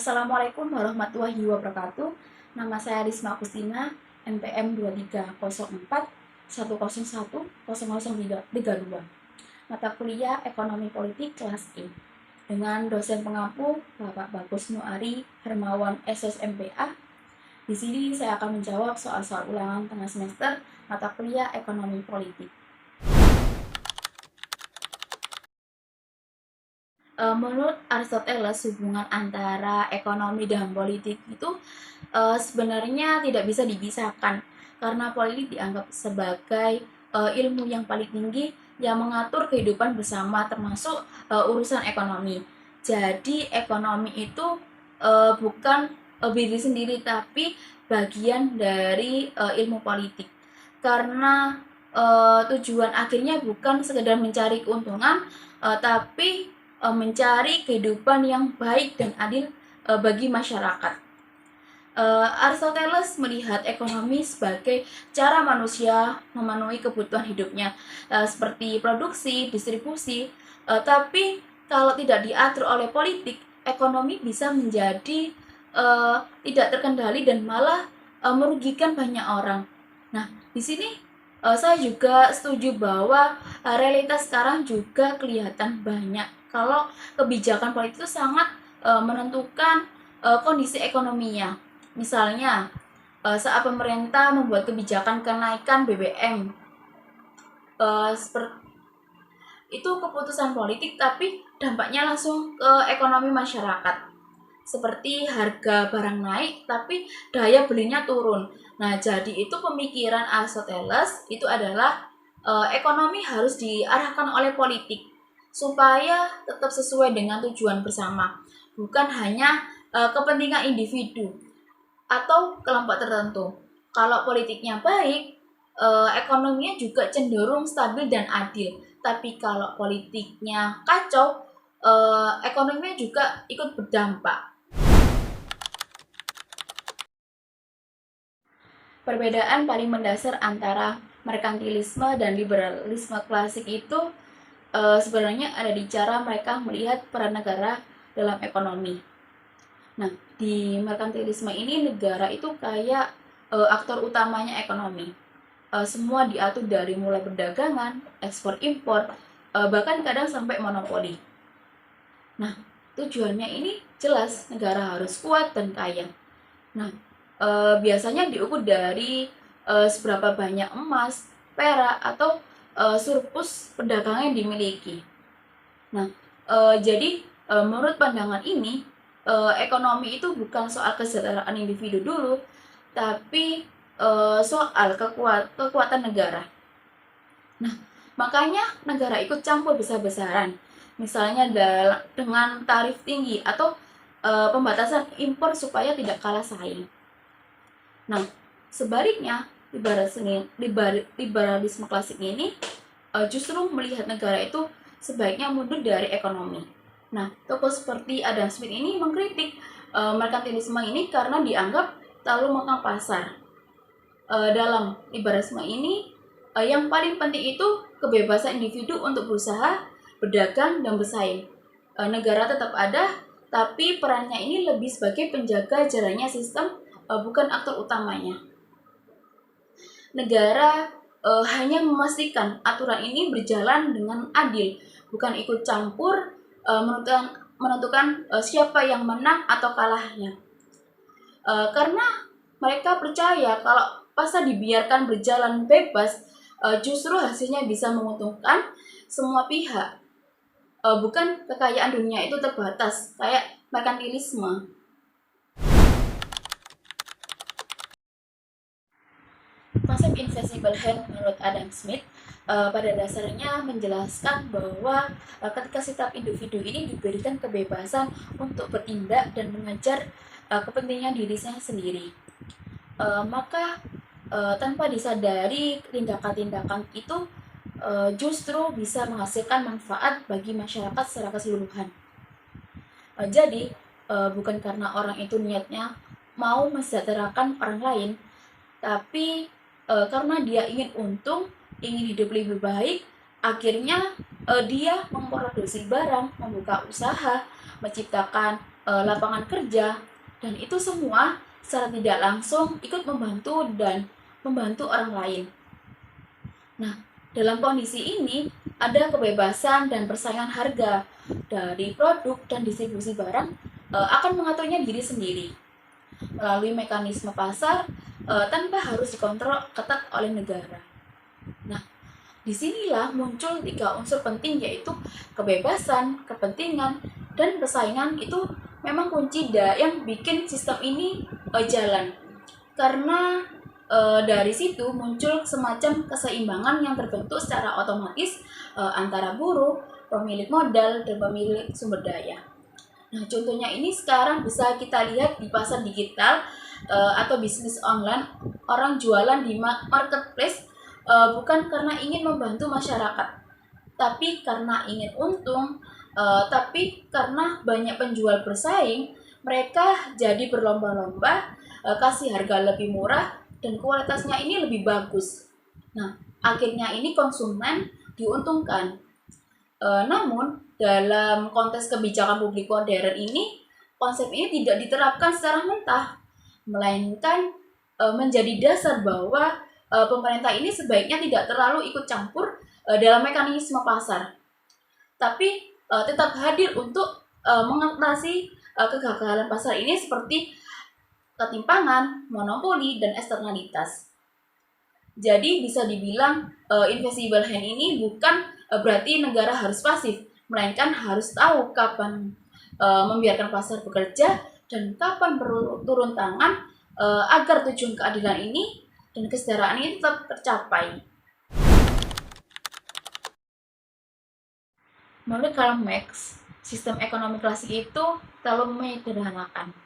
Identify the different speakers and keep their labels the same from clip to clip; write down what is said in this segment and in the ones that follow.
Speaker 1: Assalamualaikum warahmatullahi wabarakatuh. Nama saya Risma Kustina, NPM 230410110032. Mata kuliah Ekonomi Politik kelas E. Dengan dosen pengampu Bapak Bagus Nuari Hermawan SSMPA. Di sini saya akan menjawab soal-soal ulangan tengah semester mata kuliah Ekonomi Politik. Menurut Aristoteles, hubungan antara ekonomi dan politik itu sebenarnya tidak bisa dipisahkan karena politik dianggap sebagai ilmu yang paling tinggi yang mengatur kehidupan bersama termasuk urusan ekonomi. Jadi ekonomi itu bukan diri sendiri tapi bagian dari ilmu politik karena tujuan akhirnya bukan sekedar mencari keuntungan tapi mencari kehidupan yang baik dan adil bagi masyarakat. Aristoteles melihat ekonomi sebagai cara manusia memenuhi kebutuhan hidupnya seperti produksi, distribusi, tapi kalau tidak diatur oleh politik, ekonomi bisa menjadi tidak terkendali dan malah merugikan banyak orang. Nah, di sini saya juga setuju bahwa realitas sekarang juga kelihatan banyak kalau kebijakan politik itu sangat menentukan kondisi ekonominya. Misalnya, saat pemerintah membuat kebijakan kenaikan BBM, itu keputusan politik tapi dampaknya langsung ke ekonomi masyarakat. Seperti harga barang naik tapi daya belinya turun. Nah, jadi itu pemikiran Aristoteles itu adalah ekonomi harus diarahkan oleh politik supaya tetap sesuai dengan tujuan bersama, bukan hanya kepentingan individu atau kelompok tertentu. Kalau politiknya baik, ekonominya juga cenderung stabil dan adil. Tapi kalau politiknya kacau, ekonominya juga ikut berdampak. Perbedaan paling mendasar antara merkantilisme dan liberalisme klasik itu sebenarnya ada di cara mereka melihat peran negara dalam ekonomi. Nah, di merkantilisme ini negara itu kayak aktor utamanya ekonomi. Semua diatur dari mulai perdagangan, ekspor impor, bahkan kadang sampai monopoli. Nah, tujuannya ini jelas, negara harus kuat dan kaya. Nah, biasanya diukur dari seberapa banyak emas, perak, atau surplus perdagangan yang dimiliki. Nah, jadi menurut pandangan ini, ekonomi itu bukan soal kesejahteraan individu dulu, tapi soal kekuatan negara. Nah, makanya negara ikut campur besar-besaran, misalnya dengan tarif tinggi atau pembatasan impor supaya tidak kalah saing. Nah, sebaliknya, liberalisme klasik ini justru melihat negara itu sebaiknya mundur dari ekonomi. Nah, tokoh seperti Adam Smith ini mengkritik merkantilisme ini karena dianggap terlalu mengekang pasar. Dalam liberalisme ini, yang paling penting itu kebebasan individu untuk berusaha, berdagang, dan bersaing. Negara tetap ada, tapi perannya ini lebih sebagai penjaga jalannya sistem, bukan aktor utamanya. Negara hanya memastikan aturan ini berjalan dengan adil, bukan ikut campur menentukan siapa yang menang atau kalahnya. Karena mereka percaya kalau pasar dibiarkan berjalan bebas, justru hasilnya bisa menguntungkan semua pihak. Bukan kekayaan dunia itu terbatas, kayak merkantilisme. Konsep invisible hand menurut Adam Smith pada dasarnya menjelaskan bahwa ketika setiap individu ini diberikan kebebasan untuk bertindak dan mengejar kepentingan dirinya sendiri, maka tanpa disadari tindakan-tindakan itu justru bisa menghasilkan manfaat bagi masyarakat secara keseluruhan. Jadi bukan karena orang itu niatnya mau mensejahterakan orang lain, tapi karena dia ingin untung, ingin hidup lebih baik, akhirnya dia memproduksi barang, membuka usaha, menciptakan lapangan kerja, dan itu semua secara tidak langsung ikut membantu orang lain. Nah, dalam kondisi ini ada kebebasan dan persaingan harga dari produk dan distribusi barang akan mengaturnya diri sendiri melalui mekanisme pasar tanpa harus dikontrol ketat oleh negara. Nah, disinilah muncul 3 unsur penting, yaitu kebebasan, kepentingan, dan persaingan. Itu memang kunci yang bikin sistem ini jalan. Karena dari situ muncul semacam keseimbangan yang terbentuk secara otomatis antara buruh, pemilik modal, dan pemilik sumber daya. Nah, contohnya ini sekarang bisa kita lihat di pasar digital atau bisnis online. Orang jualan di marketplace bukan karena ingin membantu masyarakat, tapi karena ingin untung, tapi karena banyak penjual bersaing, mereka jadi berlomba-lomba kasih harga lebih murah dan kualitasnya ini lebih bagus. Nah, akhirnya ini konsumen diuntungkan. Namun, dalam konteks kebijakan publik modern ini, konsep ini tidak diterapkan secara mentah, melainkan menjadi dasar bahwa pemerintah ini sebaiknya tidak terlalu ikut campur dalam mekanisme pasar, tapi tetap hadir untuk mengatasi kegagalan pasar ini seperti ketimpangan, monopoli, dan eksternalitas. Jadi bisa dibilang invisible hand ini bukan berarti negara harus pasif, melainkan harus tahu kapan membiarkan pasar bekerja dan kapan perlu turun tangan agar tujuan keadilan ini dan kesejahteraan ini tetap tercapai. Menurut Karl Marx, sistem ekonomi klasik itu terlalu menyederhanakan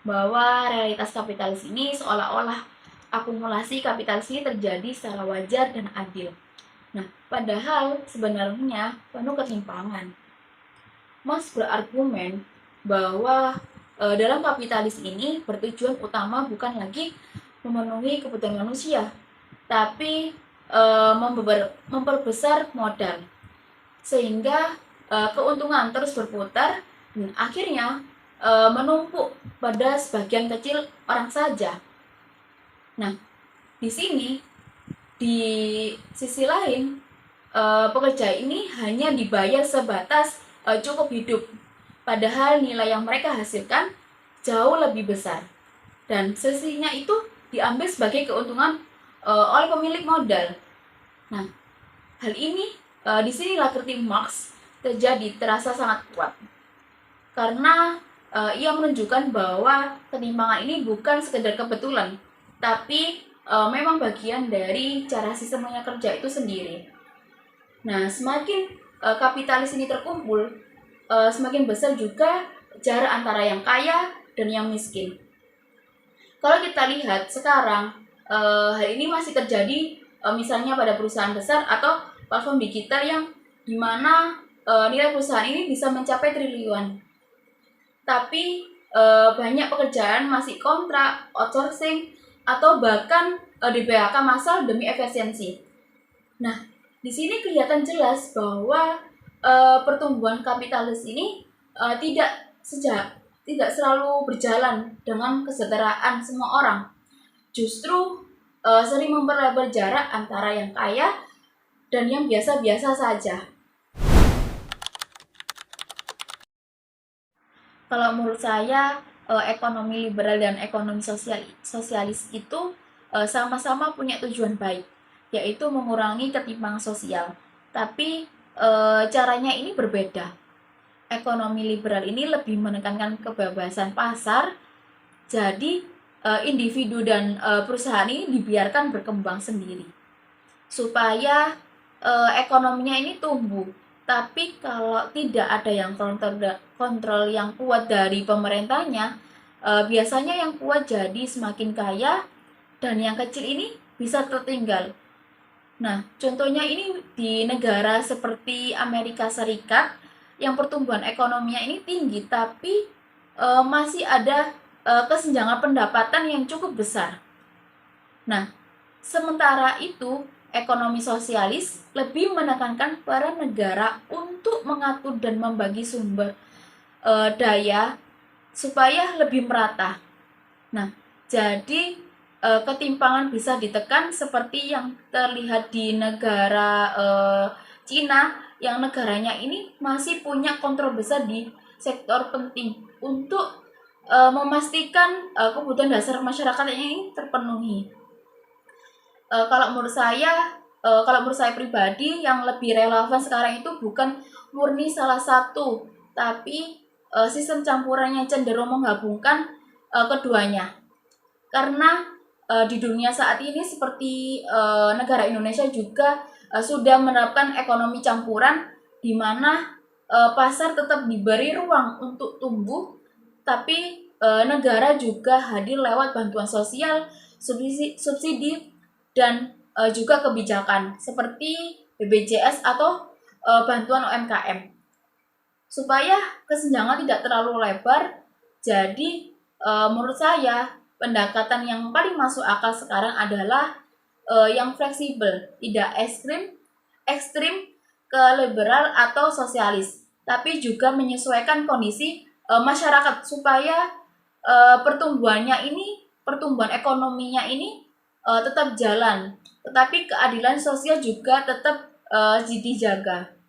Speaker 1: bahwa realitas kapitalis ini seolah-olah akumulasi kapitalis ini terjadi secara wajar dan adil. Nah, padahal sebenarnya penuh ketimpangan. Marx berargumen bahwa dalam kapitalis ini bertujuan utama bukan lagi memenuhi kebutuhan manusia, tapi memperbesar modal, sehingga keuntungan terus berputar dan akhirnya menumpuk pada sebagian kecil orang saja. Nah, di sini di sisi lain pekerja ini hanya dibayar sebatas cukup hidup, padahal nilai yang mereka hasilkan jauh lebih besar, dan sisinya itu diambil sebagai keuntungan oleh pemilik modal. Nah, hal ini disinilah kritik Marx terasa sangat kuat, karena ia menunjukkan bahwa ketimpangan ini bukan sekedar kebetulan, tapi memang bagian dari cara sistemnya kerja itu sendiri. Nah, semakin kapitalis ini terkumpul, semakin besar juga jarak antara yang kaya dan yang miskin. Kalau kita lihat sekarang, hal ini masih terjadi misalnya pada perusahaan besar atau platform digital yang dimana nilai perusahaan ini bisa mencapai triliunan. Tapi banyak pekerjaan masih kontrak, outsourcing, atau bahkan di PHK massal demi efisiensi. Nah, di sini kelihatan jelas bahwa pertumbuhan kapitalis ini tidak selalu berjalan dengan kesejahteraan semua orang. Justru sering memperlebar jarak antara yang kaya dan yang biasa-biasa saja. Kalau menurut saya, ekonomi liberal dan ekonomi sosialis itu sama-sama punya tujuan baik, yaitu mengurangi ketimpangan sosial. Tapi caranya ini berbeda. Ekonomi liberal ini lebih menekankan kebebasan pasar, jadi individu dan perusahaan ini dibiarkan berkembang sendiri, supaya ekonominya ini tumbuh. Tapi kalau tidak ada yang kontrol yang kuat dari pemerintahnya, biasanya yang kuat jadi semakin kaya dan yang kecil ini bisa tertinggal. Nah, contohnya ini di negara seperti Amerika Serikat yang pertumbuhan ekonominya ini tinggi, tapi masih ada kesenjangan pendapatan yang cukup besar. Nah, sementara itu ekonomi sosialis lebih menekankan peran negara untuk mengatur dan membagi sumber daya supaya lebih merata. Nah, jadi ketimpangan bisa ditekan seperti yang terlihat di negara Cina, yang negaranya ini masih punya kontrol besar di sektor penting untuk memastikan kebutuhan dasar masyarakatnya ini terpenuhi. Kalau menurut saya pribadi, yang lebih relevan sekarang itu bukan murni salah satu, tapi sistem campurannya cenderung menggabungkan keduanya. Karena di dunia saat ini seperti negara Indonesia juga sudah menerapkan ekonomi campuran, di mana pasar tetap diberi ruang untuk tumbuh, tapi negara juga hadir lewat bantuan sosial, subsidi dan juga kebijakan seperti BPJS atau bantuan UMKM. Supaya kesenjangan tidak terlalu lebar, jadi menurut saya pendekatan yang paling masuk akal sekarang adalah yang fleksibel, tidak ekstrim ke liberal atau sosialis, tapi juga menyesuaikan kondisi masyarakat supaya pertumbuhan ekonominya ini tetap jalan, tetapi keadilan sosial juga tetap dijaga.